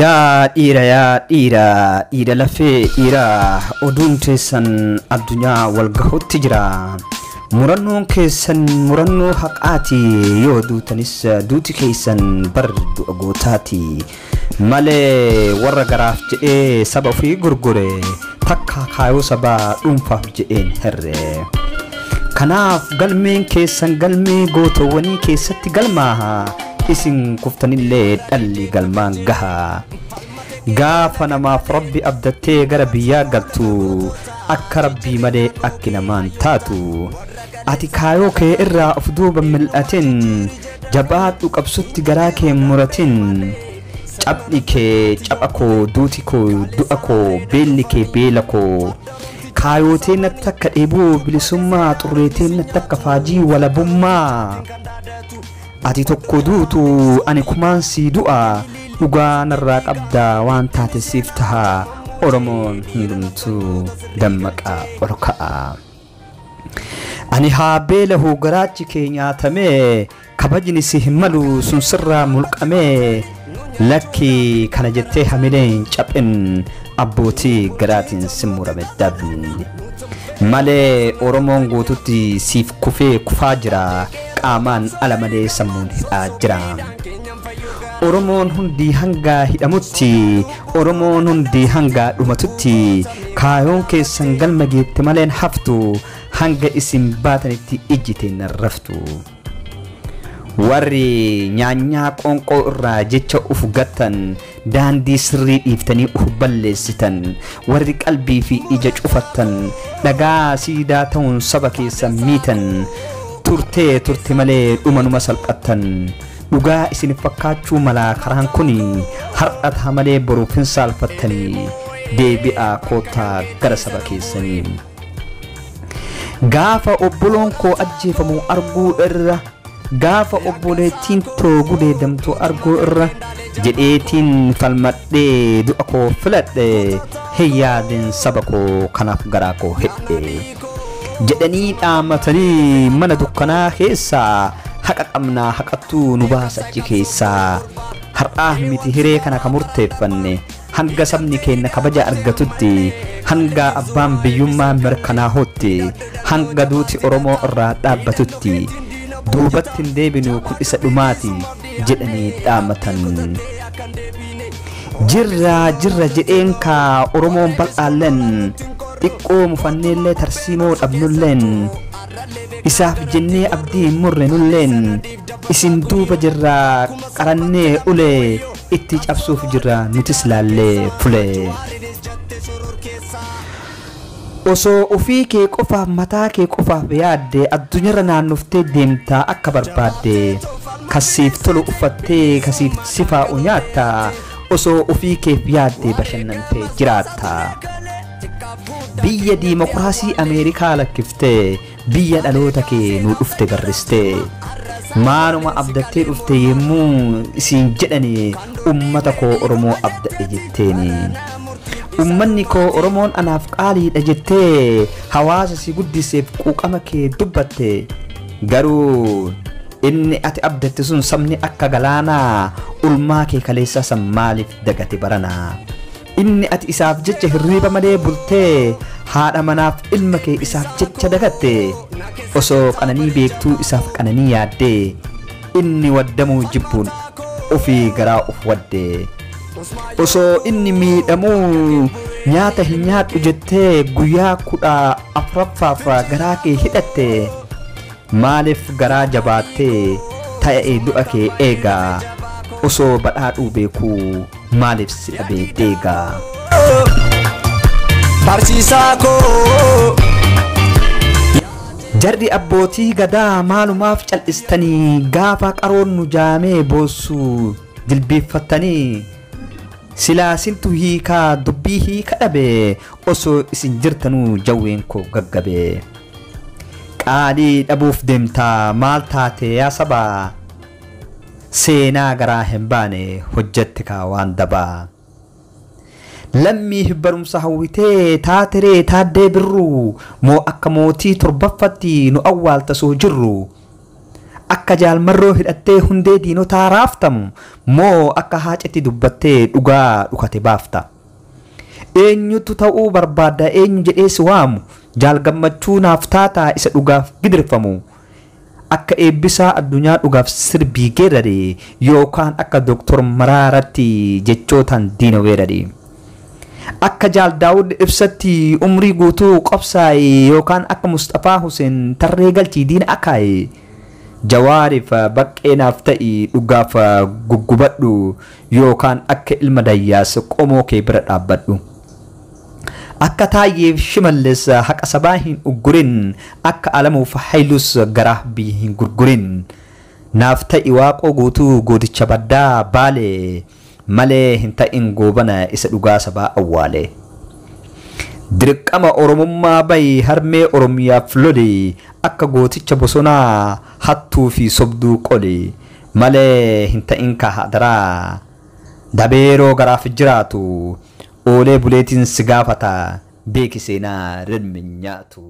Ya ira lafee ira oduun teessan addunyaa walgahuutti jira. Murannoon keessan murannoo haqaati yoo duutanis duuti keessan bardu agootaati. Malee warra garaaf jedhee saba ofii gurgure takka kaayoo sabaa dhuunfaaf jedheen herre. Kanaaf galmeen keessan galmee gootowwanii keessatti galmaaha. Isin kuftanillee dhalli galmaan gaha. Gaafa namaaf rabbi abdattee gara biyyaa galtu akka rabbii malee akki namaan taatu. Ati kaayoo kee irraa of duuba mil'atin jabaadhu qabsutti garaa kee muratin. Cabni kee caba koo duuti koo du'a koo beelli kee beela koo. Kaayooteen natti akka dheebuu bilisummaa xurreeteen natti akka faajii walabummaa. Ati tokko duutu ani kumaan sii du'a dhugaa narraa qabdaa waan taate siif taha. Oromoon hundumtuu dammaqaa ol ka'a. Ani haa beelahu garaachi kee nyaatamee kabajni si hin malu sun sirraa mulqamee. Lakki kana jettee hamileen caphin abbootii garaatiin si murame dabni. Malee Oromoon guututti siif kufee kufaa jira. Qaamaan ala malee sammuun hidhaa jira. Oromoon hundi hanga hidhamutti, Oromoon hundi hanga dhumatutti. Kaayoon keessan galma geette maleen haftu hanga isin baatanitti ijjiteen raftu. Warri nyaanyaa qoonqoo irraa jecha uf gattan daandii sirrii dhiiftanii uf balleessitan. Warri qalbii fi ija cufattan dhagaa siidaa ta'uun saba keessan miitan. Turte malee dhumanuma salphattan. Dhugaa isin fakkaachuu malaa karaan kuni har'ata malee boruuf hin saalfattanii. Deebi'aa kootaa gara saba keessanii. Gaafa obboloon koo ajjeefamu arguu irra, gaafa obboleettiin too gudeedamtu arguu irra jedheetiin falmadhee du'a koo filadhe. Heyyaadin saba koo kanaaf garaa koo hidhe. Jedhanii dhaamatanii mana dukkanaa keessaa haqa qabnaa haqattuu nu baasa achi keessaa. Har'aa miti hiree kana ka murteeffanne hanga sabni keenya kabaja argatutti, hanga abbaan biyyummaa mirkanaahutti, hanga duuti Oromoo irraa dhaabbatutti. Duubatti hin deebinu kun isa dhumaati jedhanii dhaamatan. Jirra jedheen kaa Oromoon bal'aalleen xiqqoo mufanneellee tarsiimoo dhabnulleen isaaf jennee abdii murrenulleen isin duuba jirraa qarannee ulee itti cabsuuf jirra nutis laallee fule. Osoo ofii kee qofaaf mataa kee qofaaf yaadde addunyaarra naannoftee deemtaa akka barbaadde. Kasiif tolu uffattee kasiif sifaa'u nyaatta. Osoo ofii keef yaadde bashannantee jiraatta. Biyya diimokiraasii Ameerikaa lakkiftee biyya dhaloota kee nu dhufte barristee. Maanuma abdattee dhufte yemmuu isin jedhani ummata koo Oromoo abdadhe jetteeni. Ummanni koo Oromoon anaaf qaaliidha jettee hawaasa si guddiseef quuqama kee dubbatte. Garuu inni ati abdatte sun sabni akka galaanaa ulmaa kee kaleessa san maaliif dagate baranaa. Inni ati isaaf jecha hirriba malee bultee haadha manaaf ilma kee isaaf jecha dagatte. Osoo qananii beektuu isaaf qananii yaadde inni waddamuu jibbuun ofii garaa uf wadde. Osoo inni miidhamuu nyaata hin nyaadhu jettee guyyaa 14ffaaf garaa kee hidhatte. Maaliif garaa jabaattee ta'ee du'a kee eegaa. Osoo badhaadhuu beekuu maaliif si dhabee deegaa. Barsiisaa koo jarri abbootii gadaa maalumaaf cal'istanii gaafa qaroon nu jaamee boossuu jilbeeffattanii. Silaa sintu hiikaa dubbii hiika dhabe osoo isin jirtanuu jawween koo gaggabe. Qaalii dhabuuf deemtaa maal taate yaa sabaa. Seenaa garaa hin baane hojjette kaa waan dabaa. Lammii barumsa hawwitee taateree taaddee birruu moo akka mootii torbaffatti nu awwaalta soo jirru. akka jaalmarroo hidhattee hundee diinotaa raaftamu moo akka haacetti dubbattee dhugaa dhukate baafta eenyutu ta'uu barbaada eenyu jedhee si waamu jaal gammachuu naaf taataa isa dhugaaf gidirfamu akka eebbisaa addunyaa dhugaaf sirbii geerrade yookaan akka doktor Maraaratti jechootaan diina weerade akka jaal daawud ibsatti umrii guutuu qabsaa'e yookaan akka Mustafaa Huseen tarree galchii diina akaaye jawaariif baqqeenaaf ta'i dhugaaf guggubadhu yookaan akka ilma dayyaas qomoo kee bira dhaabbadhu akka taayyeef shimallis haqa sabaa hin uggurin akka alamuuf haylus garaa biyya hin gurgurin naaf ta'i waaqoo guutuu goodicha baddaa baale malee hin ta'in goobana isa dhugaa sabaa awwaale dirqama oromummaa bayi harmee oromiyaaf lole akka gooticha bosonaa hattuu fi sobduu qole malee hin ta'in kaahadaraa dabeeroo garaaf jiraatu oolee buleetiin si gaafata beeki seenaa rilmi nyaatu